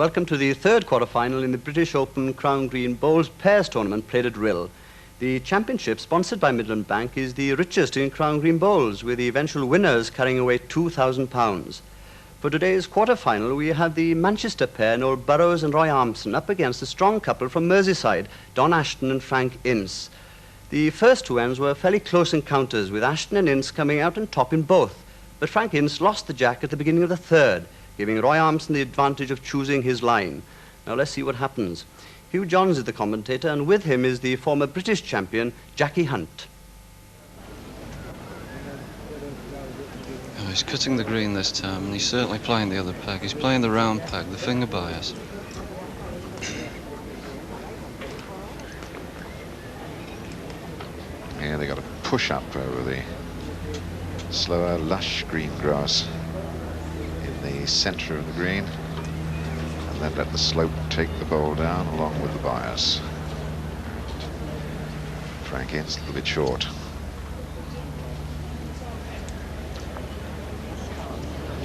Welcome to the third quarter-final in the British Open Crown Green Bowls Pairs Tournament played at Rhyl. The championship, sponsored by Midland Bank, is the richest in Crown Green Bowls, with the eventual winners carrying away £2,000. For today's quarter-final, we have the Manchester pair, Nole Burrows and Armson, up against a strong couple from Merseyside, Ashton and Frank Ince. The first two ends were fairly close encounters, with Ashton and Ince coming out on top in both. But Frank Ince lost the jack at the beginning of the third, giving Armson the advantage of choosing his line. Now let's see what happens. Hugh Johns is the commentator, and with him is the former British champion, Jackie Hunt. Oh, he's cutting the green this time, and he's certainly playing the other peg. He's playing the round peg, the finger bias. Yeah, they got a push up over the slower, lush green grass in the centre of the green, and then let the slope take the bowl down along with the bias. Frank Ince a little bit short.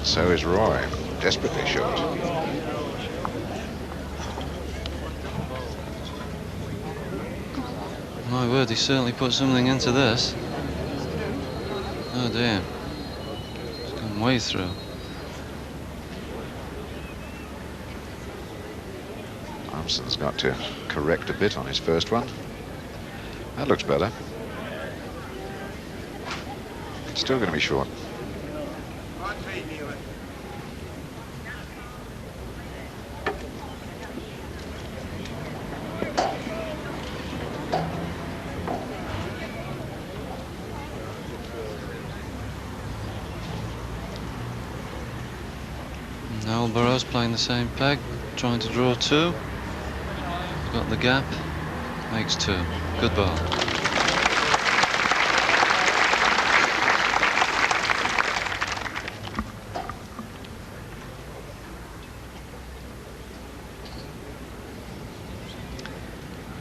So is Roy, desperately short. My word, he certainly put something into this. Oh dear. It's gone way through. Armson's got to correct a bit on his first one. That looks better. Still going to be short. Nole Burrows playing the same peg, trying to draw two. Got the gap, makes two. Good ball.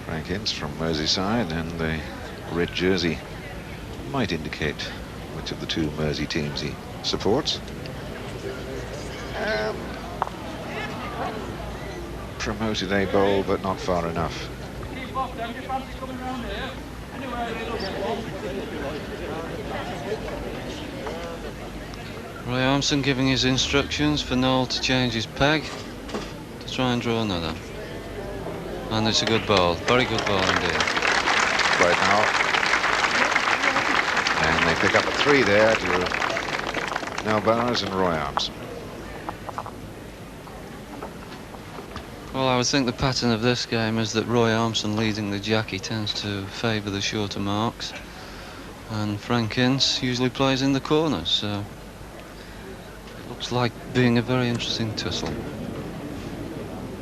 Frank Ince from Merseyside, and the red jersey might indicate which of the two Mersey teams he supports. Promoted a bowl, but not far enough. Roy Armson giving his instructions for Nole to change his peg to try and draw another. And it's a good ball, very good ball indeed. Right now. And they pick up a three there to Nole Burrows and Roy Armson. Well, I would think the pattern of this game is that Roy Armson leading the Jackie tends to favour the shorter marks, and Frank Ince usually plays in the corners, so it looks like being a very interesting tussle.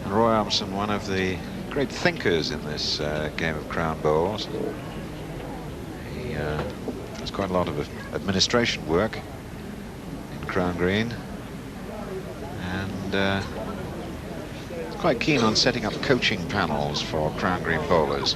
And Roy Armson, one of the great thinkers in this game of Crown Bowls. He does quite a lot of administration work in Crown Green, and quite keen on setting up coaching panels for Crown Green bowlers.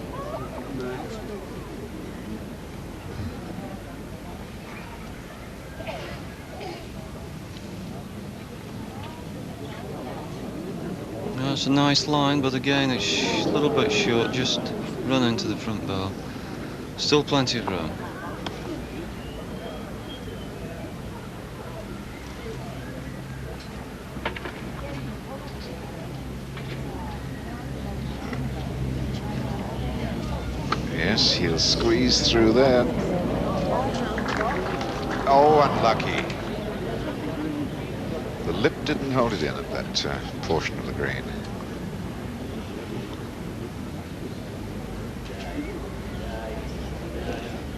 Well, it's a nice line, but again it's a little bit short, just run into the front bar. Still plenty of room. Yes, he'll squeeze through there. Oh, unlucky. The lip didn't hold it in at that portion of the green.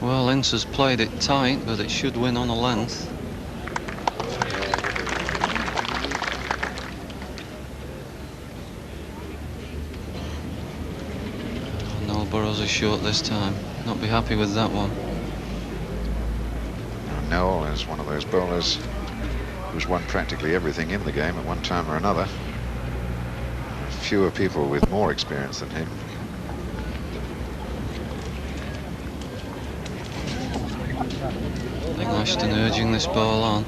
Well, Ince has played it tight, but it should win on a length. Nole Burrows is short this time. Not be happy with that one. Nole is one of those bowlers who's won practically everything in the game at one time or another. Fewer people with more experience than him. I think Ashton urging this ball on.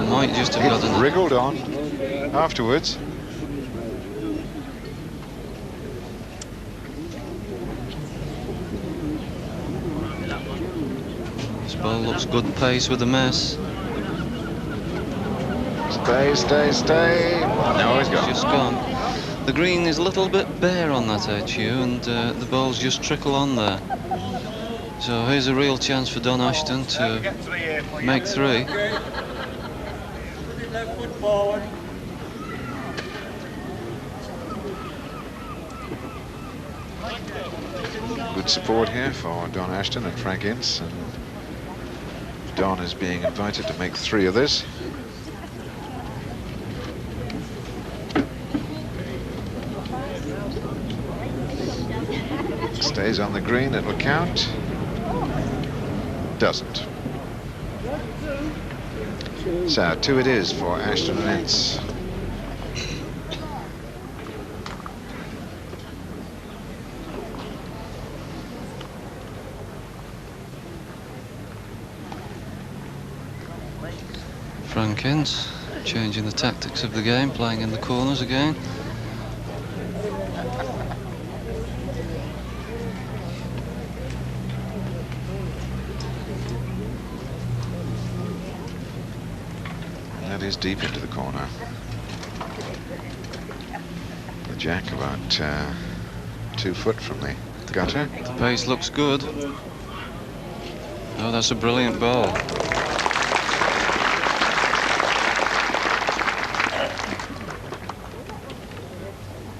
Might just have It got an... wriggled on afterwards. This ball looks good pace with the mess. Stay, stay, stay. No, he's It's gone. just gone. The green is a little bit bare on that edge, Hugh, and the balls just trickle on there. So here's a real chance for Don Ashton to make 3. Good support here for Don Ashton and Frank Ince, and Don is being invited to make 3 of this. Stays on the green, it'll count. Doesn't. So 2 it is for Ashton and Ince. Frank Ince changing the tactics of the game, playing in the corners again. That is deep into the corner. The jack about 2 foot from the gutter. The pace looks good. Oh, that's a brilliant ball.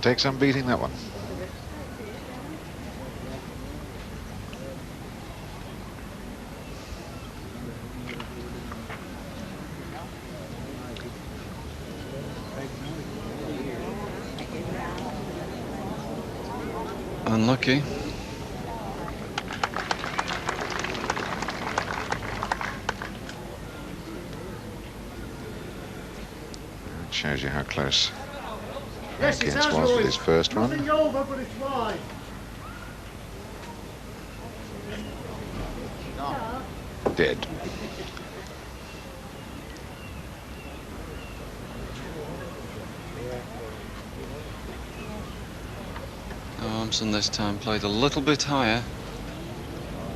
Takes some beating, that one. Unlucky. That shows you how close Yes, Ince was with his first one. Nothing over, but it's wide. Dead. Armson this time played a little bit higher,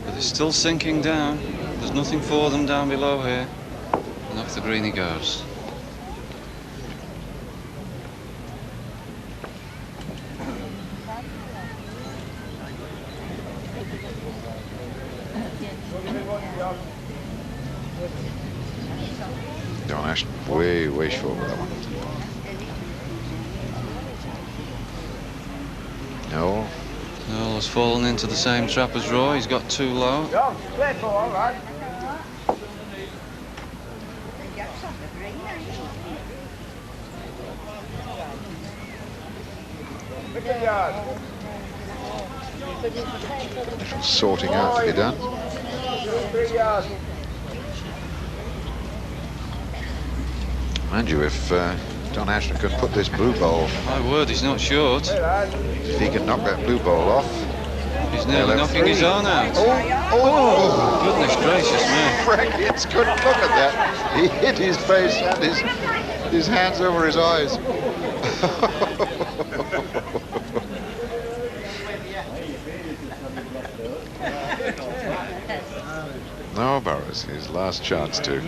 but he's still sinking down. There's nothing for them down below here. And off the green he goes. Don Ashton way, way short with that one. Nole. Nole has fallen into the same trap as Roy. He's got too low. All right. Little sorting out to be done. Mind you, if Don Ashton could put this blue ball, My word, he's not short. if he can knock that blue ball off. He's nearly They'll have knocking 3. his own out. Oh, Goodness gracious me. Frank Ince couldn't look at that. He hit his face and his hands over his eyes. No, Burrows, his last chance to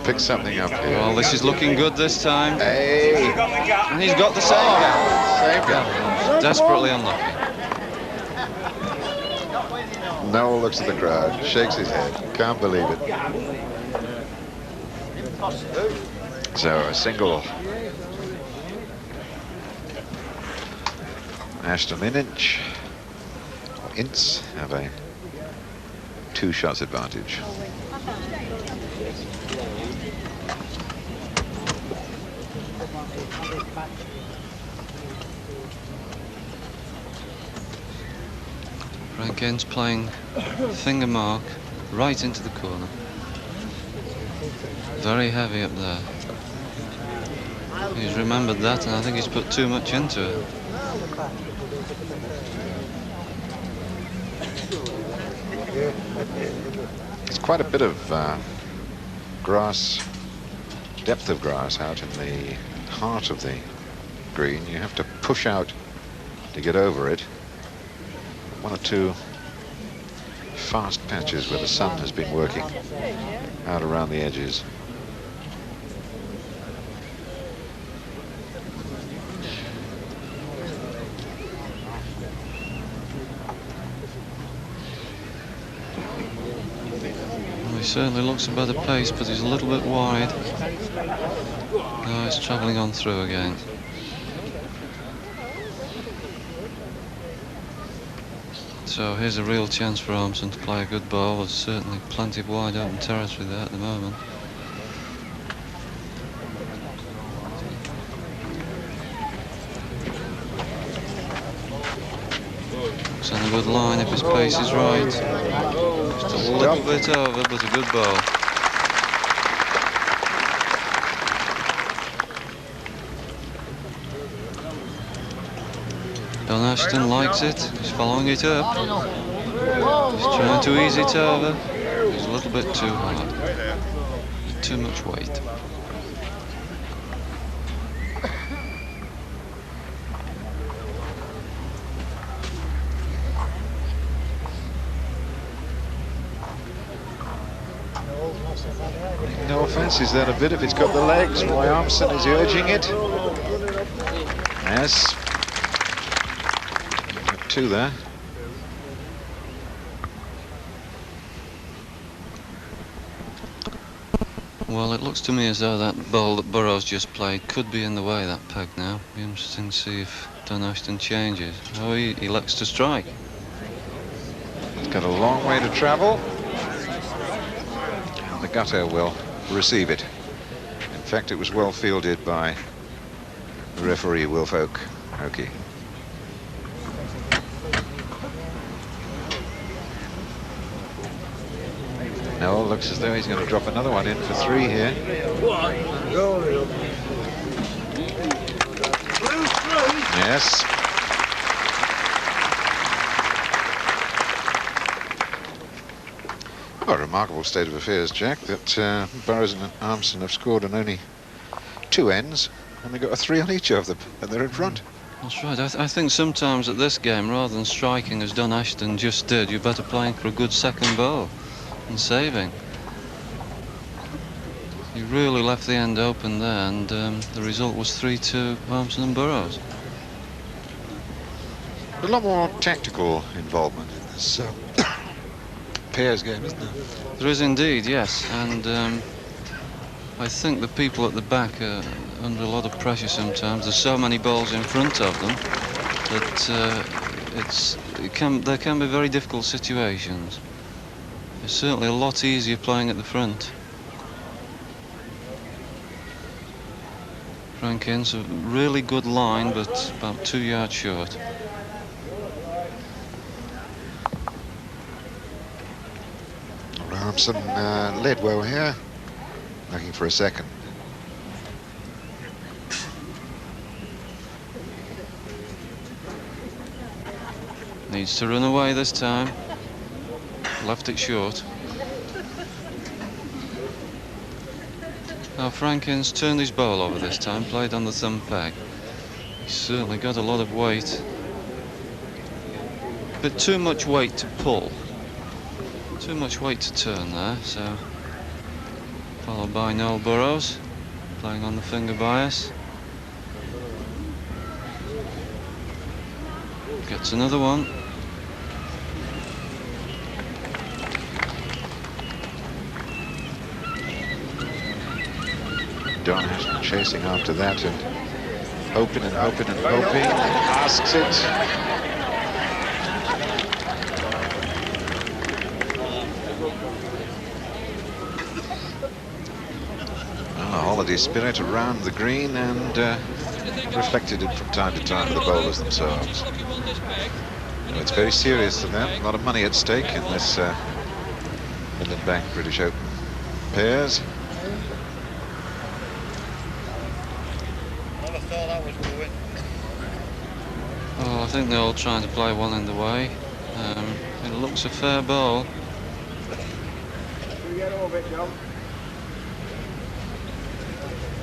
pick something up here. Well, this is looking good this time. Hey! And he's got the same gap. Same guy. Desperately unlucky. Nole looks at the crowd, shakes his head, can't believe it. So a single. Ashton and Ince have a 2 shots advantage. Frank Ince playing finger mark right into the corner. Very heavy up there. He's remembered that, and I think he's put too much into it. It's quite a bit of grass, depth of grass out in the heart of the green. You have to push out to get over it. One or two fast patches where the sun has been working out around the edges. He certainly looks a better pace, but he's a little bit wide. No, he's travelling on through again. So here's a real chance for Armson to play a good ball. There's certainly plenty of wide open territory there at the moment. Looks on a good line if his pace is right. Just a little bit over, but a good ball. Ashton likes it. He's following it up. He's trying to ease it over. He's a little bit too hard. Too much weight. No offence, is that a bit if it's got the legs? Roy Armson is urging it. Yes. Two there. Well, it looks to me as though that ball that Burrows just played could be in the way, that peg now. Be interesting to see if Ashton changes. Oh, he elects to strike. He's got a long way to travel. And the gutter will receive it. In fact, it was well fielded by the referee, Wilf Oakey. Nole looks as though he's going to drop another one in for three here. Yes. Oh, a remarkable state of affairs, Jack, that Burrows and Armson have scored on only two ends, and they've got a three on each of them, and they're in front. That's right. I think sometimes at this game, rather than striking as Ashton just did, you're better playing for a good second ball and saving. He really left the end open there, and the result was 3-2 Armson and Burrows. A lot more tactical involvement in this pairs game, isn't there? There is indeed, yes, and I think the people at the back are under a lot of pressure sometimes. There's so many balls in front of them that there can be very difficult situations. It's certainly a lot easier playing at the front. Ince, a really good line, but about 2 yards short. Armson led well here, looking for a second. Needs to run away this time. Left it short. Now Ince turned his ball over this time, played on the thumb peg. He's certainly got a lot of weight. But too much weight to pull. Too much weight to turn there, so... Followed by Nole Burrows, playing on the finger bias. Gets another one. Ashton chasing after that and hoping and hoping and hoping. Asks it. Holiday spirit around the green and reflected it from time to time with the bowlers themselves. It's very serious to them. A lot of money at stake in this Midland Bank British Open pairs. Oh, I think they're all trying to play one in the way. It looks a fair ball.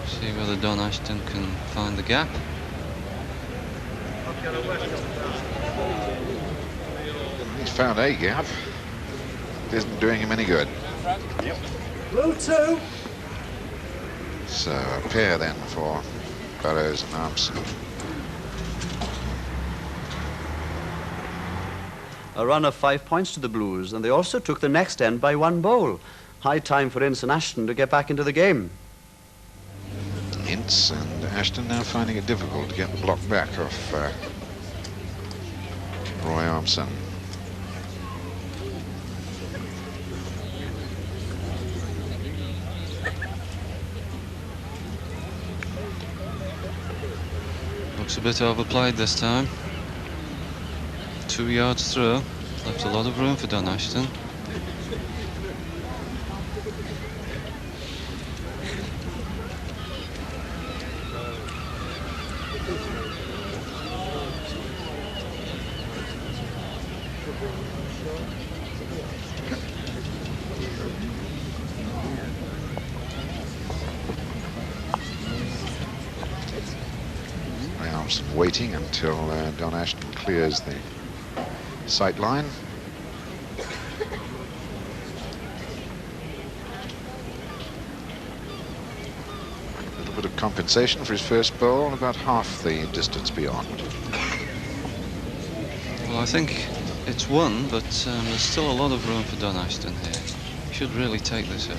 See whether Don Ashton can find the gap. He's found a gap. It isn't doing him any good. Blue 2. So a pair then for Burrows and Armson. A run of 5 points to the Blues, and they also took the next end by 1 bowl. High time for Ince and Ashton to get back into the game. Ince and Ashton now finding it difficult to get the block back off Roy Armson. Looks a bit overplayed this time. 2 yards through, left a lot of room for Don Ashton. Armson waiting until Don Ashton clears the sight line. A little bit of compensation for his first bowl, about half the distance beyond. Well, I think it's 1, but there's still a lot of room for Don Ashton here. He should really take this up.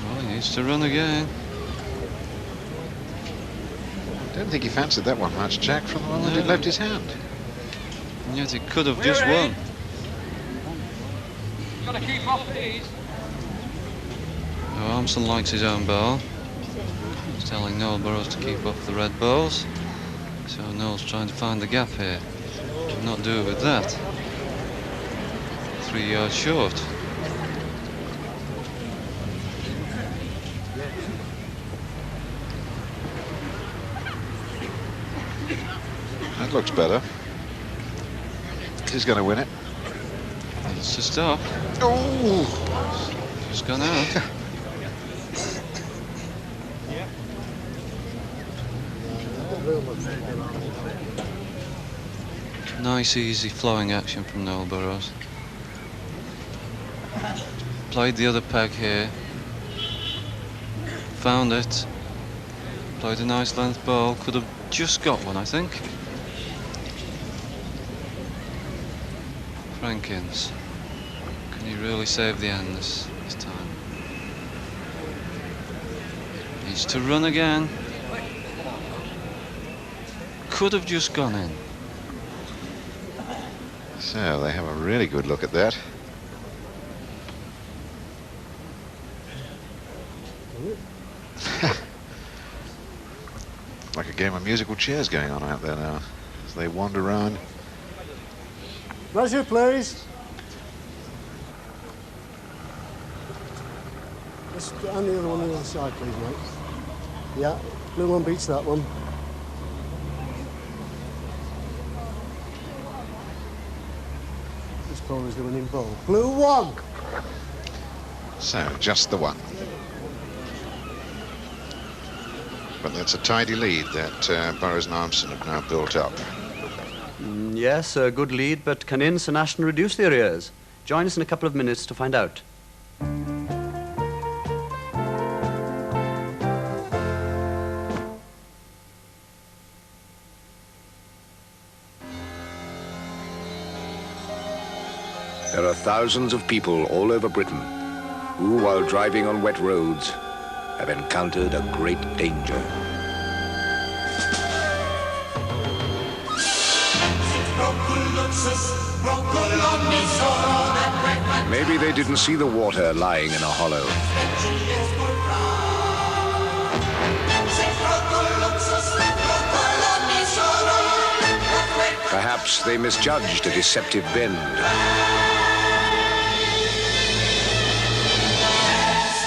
Well, he needs to run again. I don't think he fancied that one much, Jack, from the moment it left his hand. And yet he could have just won. Got to keep off these. Oh, Armson likes his own ball. He's telling Nole Burrows to keep off the red balls. So Nole's trying to find the gap here. Not do it with that. 3 yards short. That looks better. He's going to win it. It's to stop. Oh! Just gone out. Nice, easy, flowing action from Nole Burrows. Played the other peg here. Found it. Played a nice length ball. Could have just got one, I think. Ince. Can he really save the end this time? Needs to run again. Could have just gone in. So they have a really good look at that. Like a game of musical chairs going on out there now as they wander around. Measure, please. Just and the other one on the other side, please, mate. Yeah, blue one beats that one. This ball is the winning ball. Blue 1. So just the one. But that's a tidy lead that Burrows and Armson have now built up. Yes, a good lead, but can Ince and Ashton reduce the arrears? Join us in a couple of minutes to find out. There are thousands of people all over Britain who, while driving on wet roads, have encountered a great danger. Maybe they didn't see the water lying in a hollow. Perhaps they misjudged a deceptive bend.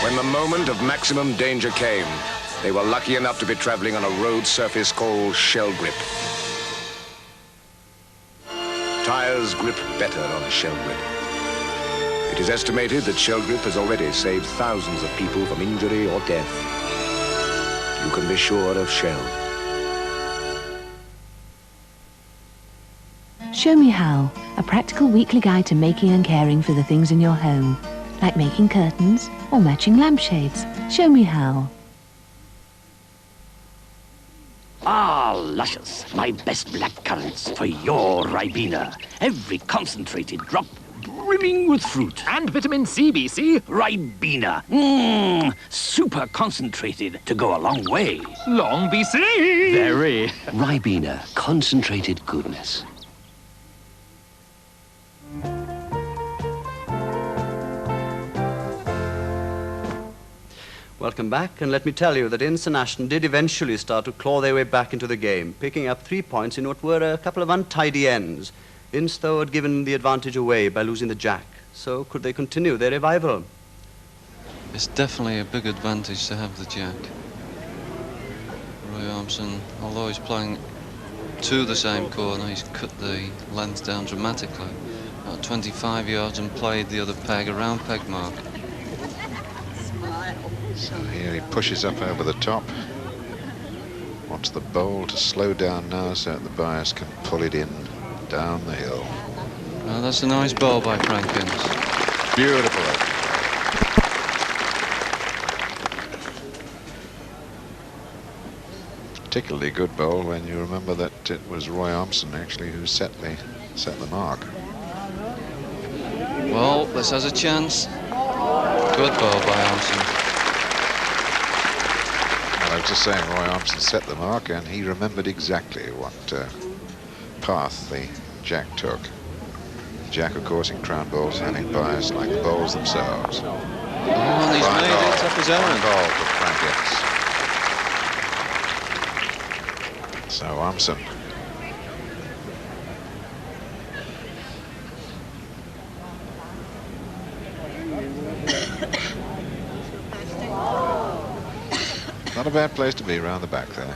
When the moment of maximum danger came, they were lucky enough to be traveling on a road surface called shell grip. Tires grip better on shell grip. It is estimated that shell grip has already saved thousands of people from injury or death. You can be sure of Shell. Show Me How, a practical weekly guide to making and caring for the things in your home, like making curtains or matching lampshades. Show Me How. Ah, luscious, my best black currants for your Ribena. Every concentrated drop brimming with fruit. And vitamin C, BC. Ribena, super concentrated to go a long way. Long, BC. Very. Ribena, concentrated goodness. Welcome back, and let me tell you that Ince and Ashton did eventually start to claw their way back into the game, picking up 3 points in what were a couple of untidy ends. Ince, though, had given the advantage away by losing the jack. So could they continue their revival? It's definitely a big advantage to have the jack. Roy Armson, although he's playing to the same corner, he's cut the length down dramatically. About 25 yards and played the other peg around peg mark. So here he pushes up over the top. Wants the bowl to slow down now so that the bias can pull it in down the hill. Oh, that's a nice ball by Frank Ince. Beautiful. Particularly good bowl when you remember that it was Roy Armson actually who set the mark. Well, this has a chance. Good ball by Armson. I was just saying Roy Armson set the mark and he remembered exactly what path the jack took. Jack, of course, in crown bowls having bias like the bowls themselves. Oh, and he's Fine made ball. it up his Fine own. ball for Frank Ince. So Armson. Not a bad place to be around the back there.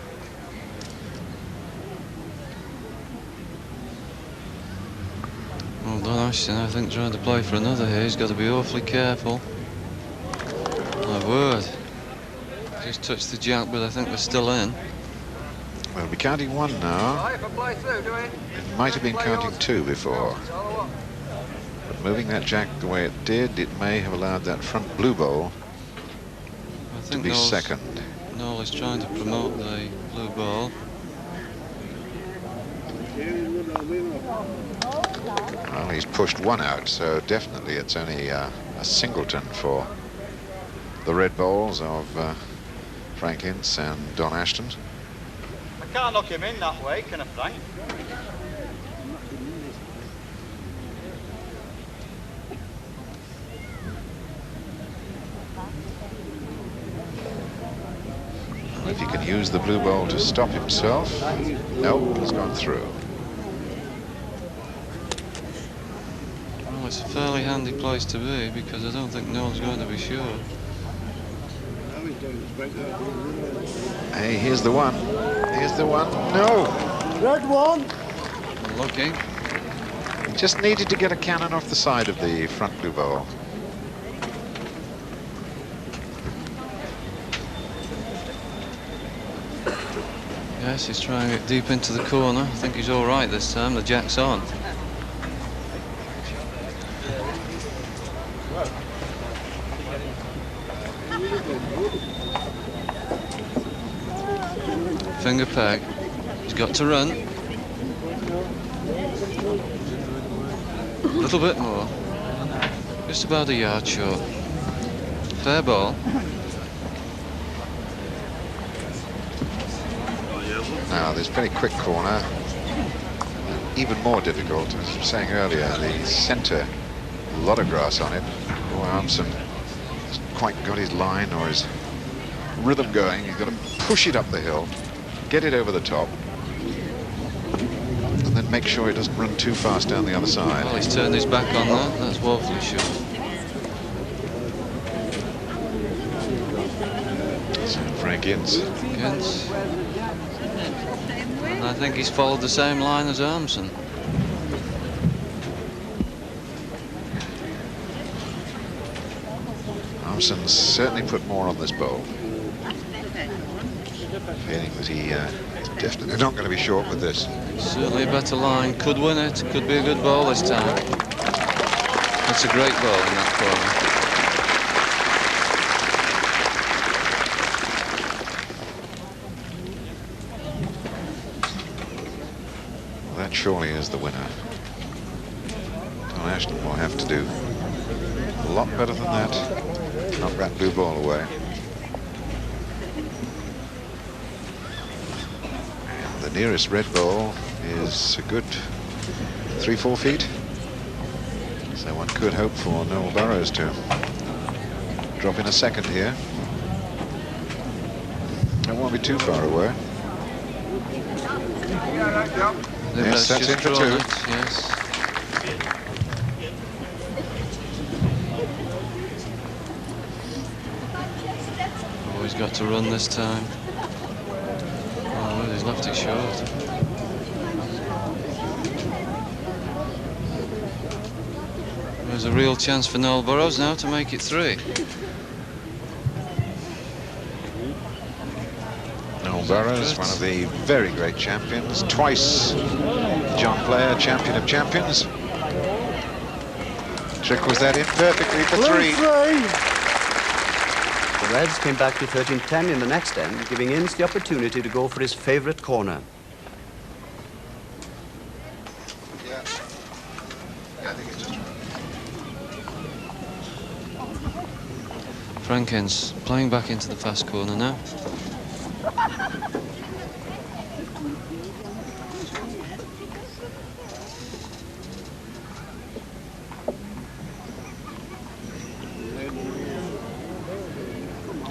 Well done, Ashton. I think trying to play for another here, he's got to be awfully careful. My word. Just touched the jack, but I think we're still in. We'll be counting one now. It might have been counting two before. But moving that jack the way it did, it may have allowed that front blue bowl to be second. Nole is trying to promote the blue ball. Well, he's pushed one out, so definitely it's only a singleton for the red bowls of Frank Ince and Don Ashton. I can't knock him in that way, can I, Frank? If he can use the blue bowl to stop himself. Nope, he's gone through. Well, it's a fairly handy place to be because I don't think Nole's going to be sure. Hey, here's the one. Here's the one. No! Red one. Lucky. Just needed to get a cannon off the side of the front blue bowl. Yes, he's trying it deep into the corner. I think he's all right this time. The jack's on. Finger peg. He's got to run. A little bit more. Just about a yard short. Fair ball. Now, this very quick corner, even more difficult. As I was saying earlier, the centre, a lot of grass on it. Roy Armson hasn't quite got his line or his rhythm going. He's got to push it up the hill, get it over the top, and then make sure it doesn't run too fast down the other side. Well, he's turned his back on that. That's woefully short. So Frank Ince. Ince. And I think he's followed the same line as Armson. Armson's certainly put more on this bowl. Feeling that he is definitely not going to be short with this. Certainly a better line. Could win it. Could be a good ball this time. It's a great ball in that corner. That surely is the winner. Don Ashton will have to do a lot better than that. Knock that blue ball away. And the nearest red ball is a good 3-4 feet. So one could hope for Nole Burrows to drop in a second here. That won't be too far away. Yes, that's in for two. Yes. Oh, he's got to run this time. Oh, well, he's left it short. There's a real chance for Nole Burrows now to make it 3. Nole Burrows, one of the very great champions, twice John Player, champion of champions. Trick was that in perfectly for 3. The Reds came back to 13-10 in the next end, giving Ince the opportunity to go for his favourite corner. Yeah, I think it's just Frank Ince playing back into the fast corner now.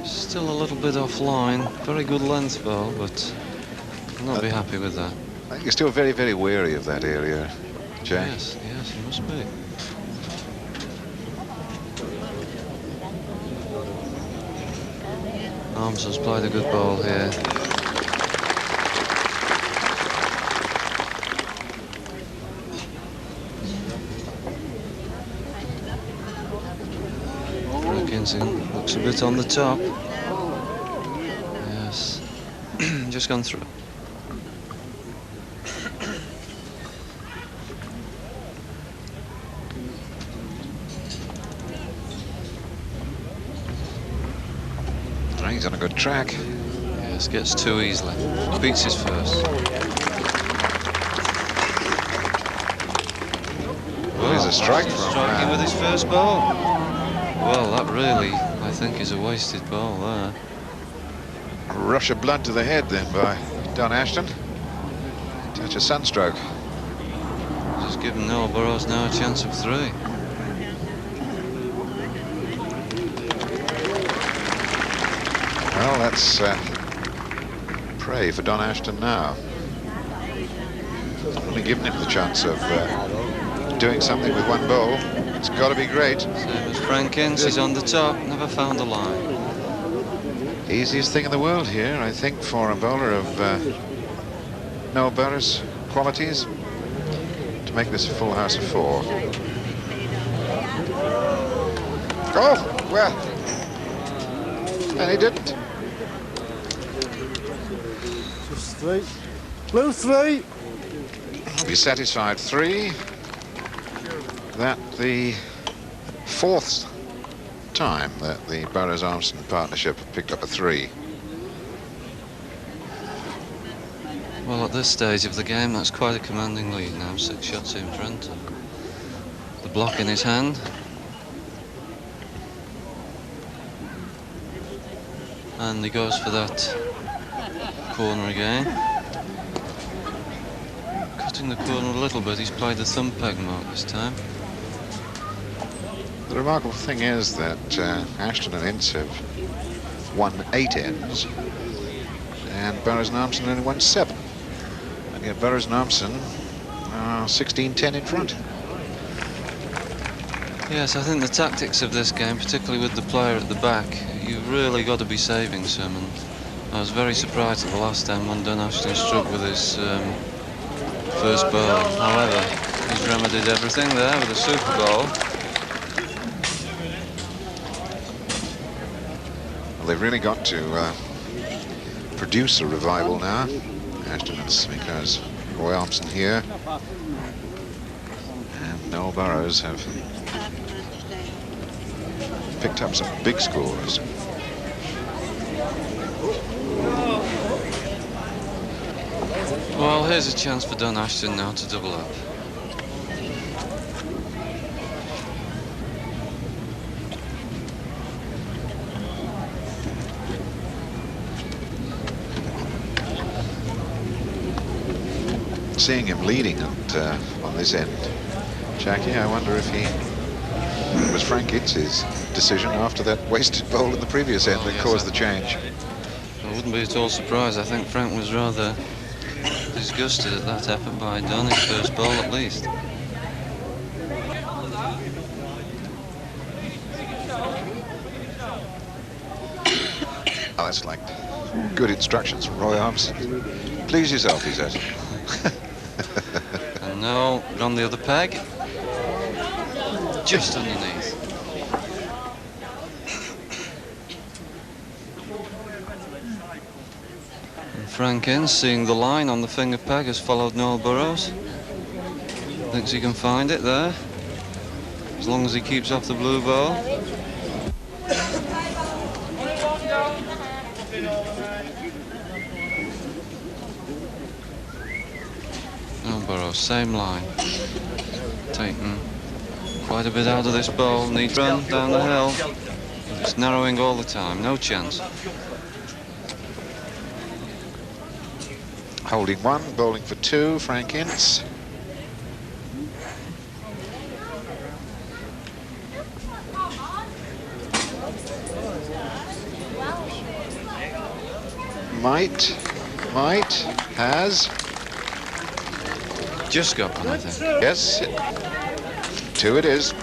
Still a little bit offline. Very good length ball, but I'll not be happy with that. I think you're still very, very wary of that area, Jay. Yes, yes, he must be. Armson's played a good ball here. Frankinson looks a bit on the top. Yes, just gone through. He's on a good track. Yes, gets too easily. Beats his first. Well, there's a strike from striking with his first ball. Well, that really, I think, is a wasted ball there. a rush of blood to the head then by Don Ashton. Touch of sunstroke. Just giving Nole Burrows now a chance of 3. Well, that's prey for Don Ashton now. Only given him the chance of doing something with one bowl. It's got to be great. Same as Frank Ince, he's on the top, never found a line. Easiest thing in the world here, I think, for a bowler of Nole Burrows' qualities, to make this a full house of 4. Oh, well, and he didn't. Just 3. Blue 3. Be satisfied. 3. That the 4th time that the Burrows-Armson partnership have picked up a 3. Well, at this stage of the game, that's quite a commanding lead now. 6 shots in front. The block in his hand. And he goes for that corner again. Cutting the corner a little bit, he's played the thumb peg mark this time. The remarkable thing is that Ashton and Ince have won 8 ends, and Burrows and Armson only won 7. And yet Burrows and Armson are 16-10 in front. Yes, I think the tactics of this game, particularly with the player at the back, you've really got to be saving some. And I was very surprised at the last time when Don Ashton struck with his first ball. However, he's remedied everything there with a super ball. Well, they've really got to produce a revival now. Ashton and Smith as Roy Armson here. And Nole Burrows have picked up some big scores. Well, here's a chance for Don Ashton now to double up. Seeing him leading on this end, Jackie, I wonder if it was Frank Ince's decision after that wasted bowl in the previous end that caused the change. I wouldn't be at all surprised. I think Frank was rather disgusted at that effort by Don, his first bowl at least. Oh, that's like good instructions from Roy Armson. Please yourself, he says. And now on the other peg, just underneath. And Frank Ince, seeing the line on the finger peg, has followed Nole Burrows. Thinks he can find it there, as long as he keeps off the blue ball. Burrows, same line. Taking quite a bit out of this ball. Needs run down the hill. It's narrowing all the time. No chance. Holding one, bowling for two, Frank Ince. Might, has. Just got one, I think. Yes, two it is.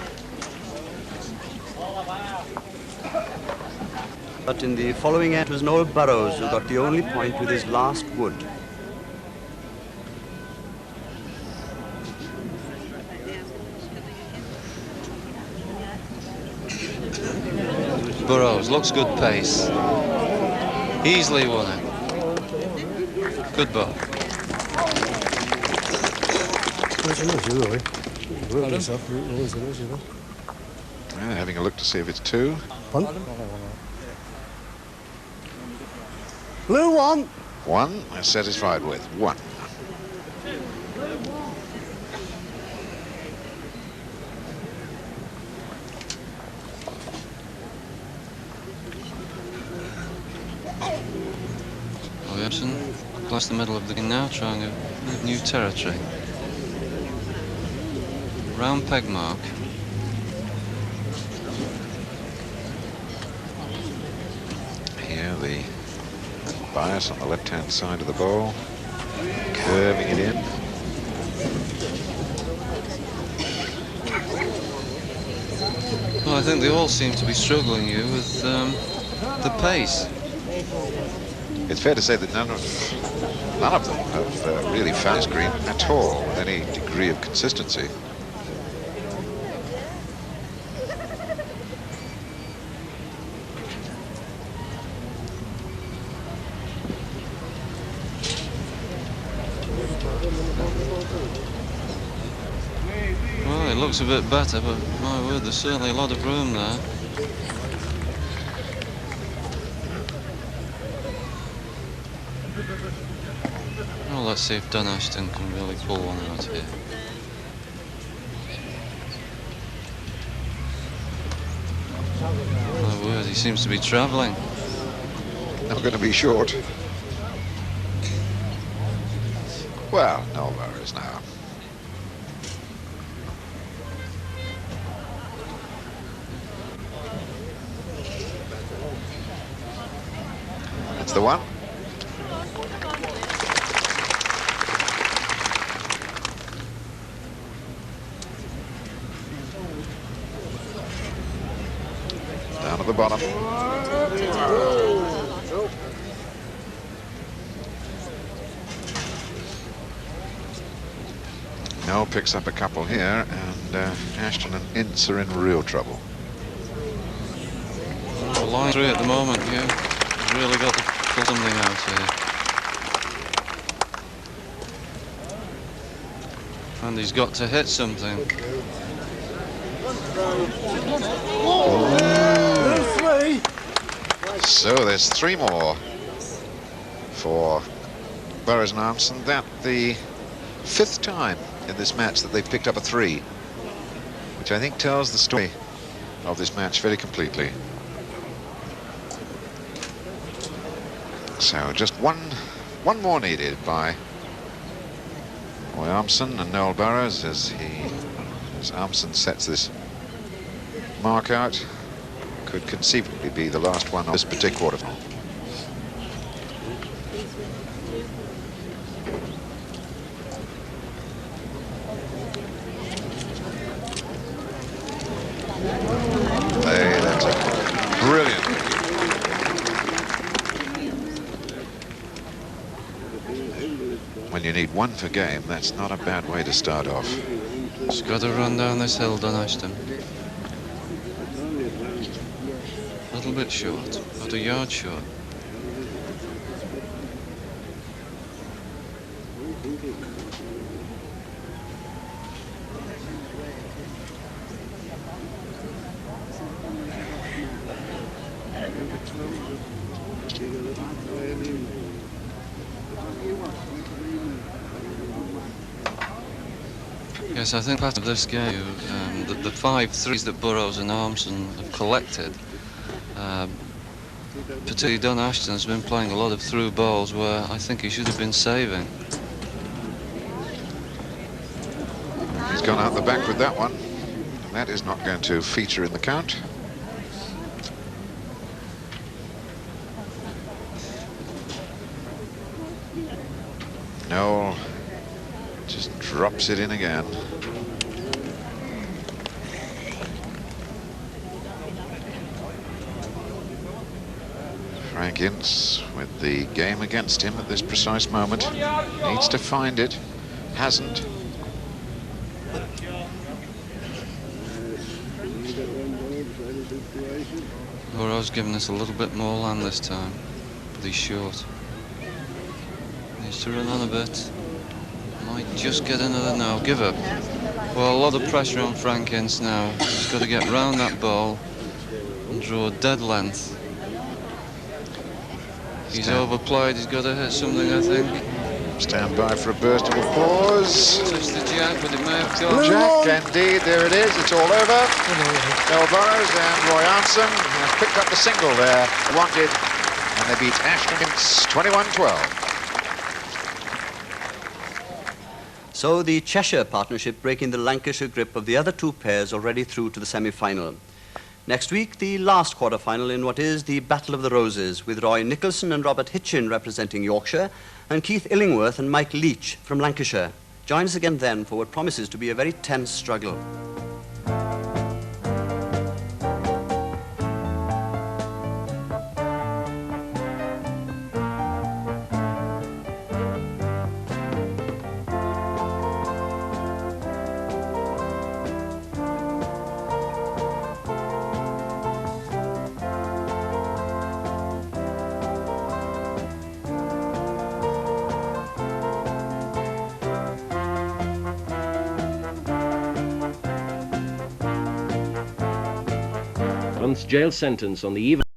But in the following end was Nole Burrows, who got the only point with his last wood. Burrows, looks good pace. Easily won it. Good ball. Having a look to see if it's two. Blue one. One, I'm satisfied with. One. Ashton across the middle of the game now, trying a new territory. Round peg mark. Here the bias on the left-hand side of the bowl, curving it in. Well, I think they all seem to be struggling here with the pace. It's fair to say that none of them have really found green at all with any degree of consistency. Well, it looks a bit better, but my word, there's certainly a lot of room there. Well, let's see if Don Ashton can really pull one out here. My word, he seems to be travelling. Not going to be short. Well, Nole Burrows now. That's the one. Down at the bottom. Nole picks up a couple here, and Ashton and Ince are in real trouble. Well, line 3 at the moment, you really got to pull something out here. And he's got to hit something. So there's 3 more for Burrows and Armson. That the 5th time in this match that they've picked up a 3, which I think tells the story of this match very completely. So just one more needed by Armson and Nole Burrows as Armson sets this mark out. Could conceivably be the last one of this particular quarterfinal. Hey, that's brilliant. When you need 1 for game, that's not a bad way to start off. He's got to run down this hill, done Ashton. A little bit short, about a yard short. Yes, I think part of this game, the 5 threes that Burrows and Armson have collected, particularly Don Ashton's been playing a lot of through balls where I think he should have been saving. He's gone out the back with that one. That is not going to feature in the count. Nole just drops it in again. Frank Ince, with the game against him at this precise moment, needs to find it, hasn't. Burrows giving us a little bit more land this time, but he's short. Needs to run on a bit. Might just get another no, give up. Well, a lot of pressure on Frank Ince now. He's got to get round that ball and draw a dead length. He's overplayed, he's got to hit something, I think. Stand by for a burst of applause. Touch the jack, but it may have gone. Jack, indeed, there it is, it's all over. Nole Burrows and Roy Armson have picked up the single there, wanted, and they beat Ashton Ince 21-12. So the Cheshire partnership breaking the Lancashire grip of the other 2 pairs already through to the semi-final. Next week, the last quarter-final in what is the Battle of the Roses, with Roy Nicholson and Robert Hitchin representing Yorkshire, and Keith Illingworth and Mike Leach from Lancashire. Join us again then for what promises to be a very tense struggle. Month's jail sentence on the eve